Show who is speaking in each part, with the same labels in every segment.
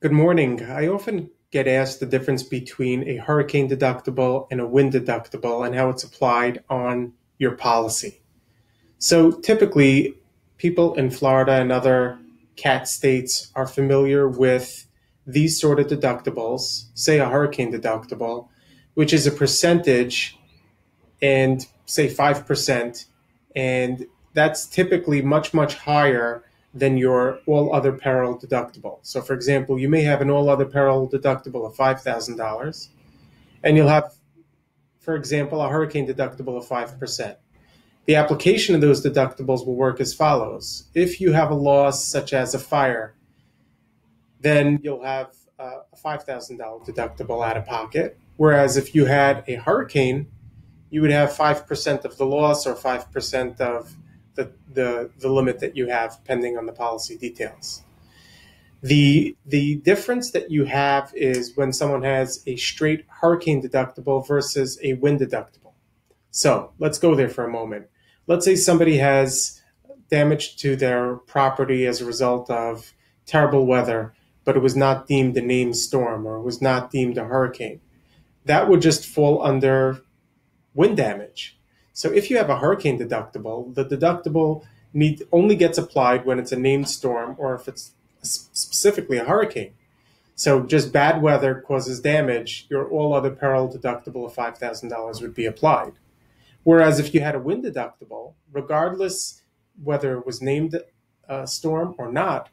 Speaker 1: Good morning. I often get asked the difference between a hurricane deductible and a wind deductible and how it's applied on your policy. So typically, people in Florida and other cat states are familiar with these sort of deductibles, say a hurricane deductible, which is a percentage and say 5%. And that's typically much, much higher than your all other peril deductible. So, for example, you may have an all other peril deductible of $5,000, and you'll have, for example, a hurricane deductible of 5%. The application of those deductibles will work as follows. If you have a loss such as a fire, then you'll have a $5,000 deductible out of pocket. Whereas if you had a hurricane, you would have 5% of the loss or 5% of the limit that you have, depending on the policy details. The difference that you have is when someone has a straight hurricane deductible versus a wind deductible. So let's go there for a moment. Let's say somebody has damage to their property as a result of terrible weather, but it was not deemed a named storm or it was not deemed a hurricane. That would just fall under wind damage. So if you have a hurricane deductible, the deductible only gets applied when it's a named storm or if it's specifically a hurricane. So just bad weather causes damage, your all other peril deductible of $5,000 would be applied. Whereas if you had a wind deductible, regardless whether it was named a storm or not,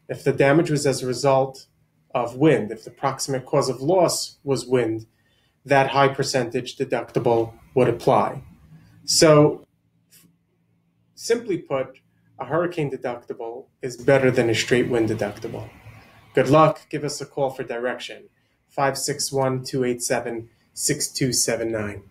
Speaker 1: if the damage was as a result of wind, if the proximate cause of loss was wind, that high percentage deductible would apply. So simply put, a hurricane deductible is better than a straight wind deductible. Good luck. Give us a call for direction. 561-287-6279.